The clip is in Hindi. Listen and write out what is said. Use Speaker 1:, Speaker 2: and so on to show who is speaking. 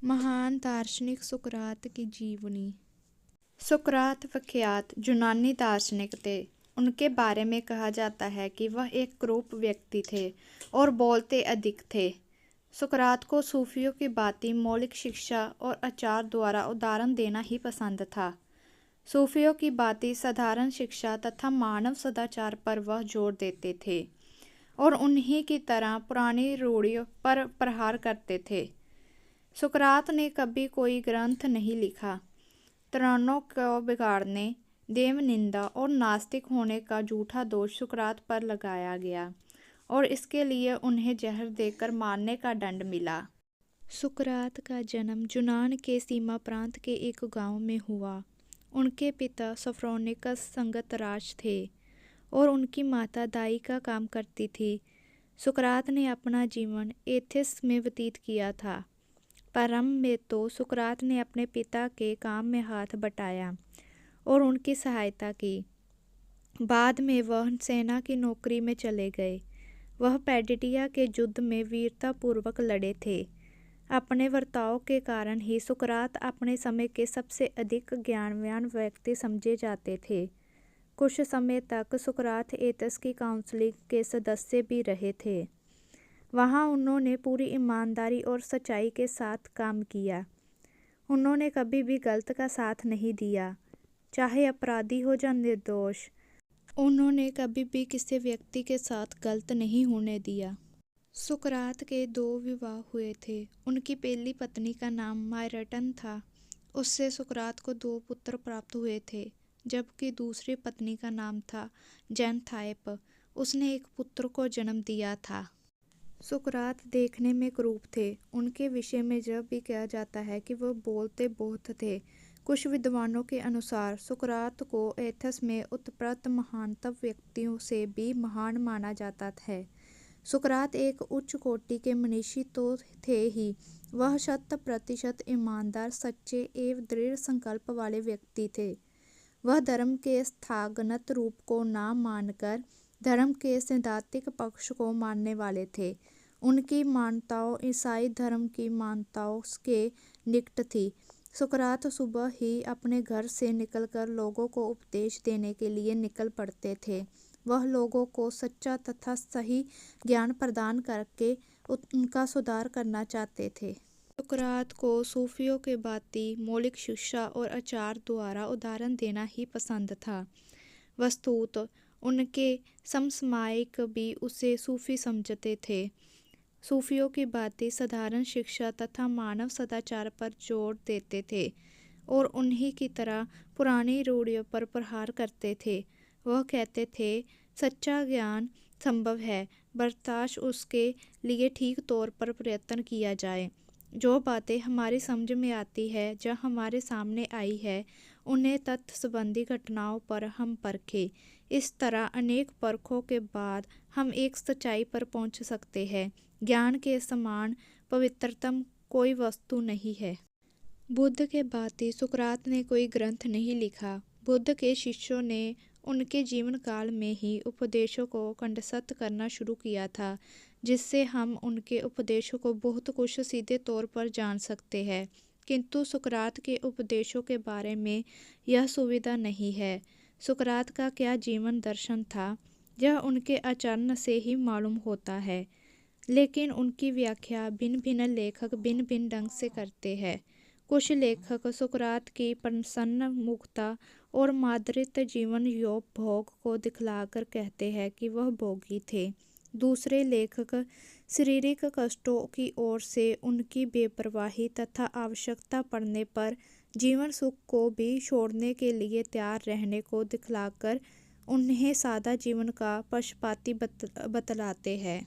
Speaker 1: महान दार्शनिक सुकरात की जीवनी। सुकरात विख्यात यूनानी दार्शनिक थे। उनके बारे में कहा जाता है कि वह एक क्रूर व्यक्ति थे और बोलते अधिक थे। सुकरात को सूफियों की भांति मौलिक शिक्षा और आचार द्वारा उदाहरण देना ही पसंद था। सूफियों की भांति साधारण शिक्षा तथा मानव सदाचार पर वह जोर देते थे और उन्हीं की तरह पुरानी रूढ़ियों पर प्रहार करते थे। सुकरात ने कभी कोई ग्रंथ नहीं लिखा। तरानों को बिगाड़ने, देव निंदा और नास्तिक होने का झूठा दोष सुकरात पर लगाया गया और इसके लिए उन्हें जहर देकर मारने का दंड मिला। सुकरात का जन्म यूनान के सीमा प्रांत के एक गांव में हुआ। उनके पिता सफ्रोनिकस संगतराज थे और उनकी माता दाई का काम करती थी। सुकरात ने अपना जीवन एथेंस में व्यतीत किया था। प्रारंभ में तो सुकरात ने अपने पिता के काम में हाथ बटाया और उनकी सहायता की। बाद में वह सेना की नौकरी में चले गए। वह पैडिडिया के युद्ध में वीरतापूर्वक लड़े थे। अपने वर्ताव के कारण ही सुकरात अपने समय के सबसे अधिक ज्ञानवान व्यक्ति समझे जाते थे। कुछ समय तक सुकरात एथेंस की काउंसिल के सदस्य भी रहे थे। वहाँ उन्होंने पूरी ईमानदारी और सच्चाई के साथ काम किया। उन्होंने कभी भी गलत का साथ नहीं दिया, चाहे अपराधी हो या निर्दोष। उन्होंने कभी भी किसी व्यक्ति के साथ गलत नहीं होने दिया। सुकरात के 2 विवाह हुए थे। उनकी पहली पत्नी का नाम मायरटन था। उससे सुकरात को 2 पुत्र प्राप्त हुए थे, जबकि दूसरी पत्नी का नाम था जेनथाइप। उसने एक पुत्र को जन्म दिया था। सुकरात देखने में क्रूर थे। उनके विषय में यह भी कहा जाता है कि वह बोलते बहुत थे। कुछ विद्वानों के अनुसार सुकरात को एथेंस में उत्पन्न महानतम व्यक्तियों से भी महान माना जाता है। सुकरात एक उच्च कोटि के मनीषी तो थे ही, वह 100% ईमानदार, सच्चे एवं दृढ़ संकल्प वाले व्यक्ति थे। वह धर्म के स्थागनत रूप को न मानकर धर्म के सैद्धांतिक पक्ष को मानने वाले थे। उनकी मान्यताओं ईसाई धर्म की मान्यताओं के निकट थी। सुकरात सुबह ही अपने घर से निकलकर लोगों को उपदेश देने के लिए निकल पड़ते थे। वह लोगों को सच्चा तथा सही ज्ञान प्रदान करके उनका सुधार करना चाहते थे। सुकरात को सूफियों के भांति मौलिक शिक्षा और आचार द्वारा उदाहरण देना ही पसंद था। वस्तुतः उनके समसामयिक भी उसे सूफी समझते थे। सूफियों की भांति साधारण शिक्षा तथा मानव सदाचार पर जोर देते थे और उन्हीं की तरह पुरानी रूढ़ियों पर प्रहार करते थे। वह कहते थे, सच्चा ज्ञान संभव है, बर्दाश्त उसके लिए ठीक तौर पर प्रयत्न किया जाए। जो बातें हमारी समझ में आती है या हमारे सामने आई है, उन्हें तथ्य संबंधी घटनाओं पर हम परखें। इस तरह अनेक परखों के बाद हम एक सच्चाई पर पहुंच सकते हैं। ज्ञान के समान पवित्रतम कोई वस्तु नहीं है। बुद्ध के भांति सुकरात ने कोई ग्रंथ नहीं लिखा। बुद्ध के शिष्यों ने उनके जीवन काल में ही उपदेशों को कंठस्थ करना शुरू किया था, जिससे हम उनके उपदेशों को बहुत कुछ सीधे तौर पर जान सकते हैं। किंतु सुकरात के उपदेशों के बारे में यह सुविधा नहीं है। सुकरात का क्या जीवन दर्शन था, यह उनके आचरण से ही मालूम होता है, लेकिन उनकी व्याख्या भिन्न भिन्न लेखक भिन्न भिन्न ढंग से करते हैं। कुछ लेखक सुकरात की प्रसन्न मुखता और माधुर्य जीवन योग भोग को दिखलाकर कहते हैं कि वह भोगी थे। दूसरे लेखक शारीरिक कष्टों की ओर से उनकी बेपरवाही तथा आवश्यकता पड़ने पर जीवन सुख को भी छोड़ने के लिए तैयार रहने को दिखलाकर उन्हें सादा जीवन का पक्षपाती बतलाते हैं।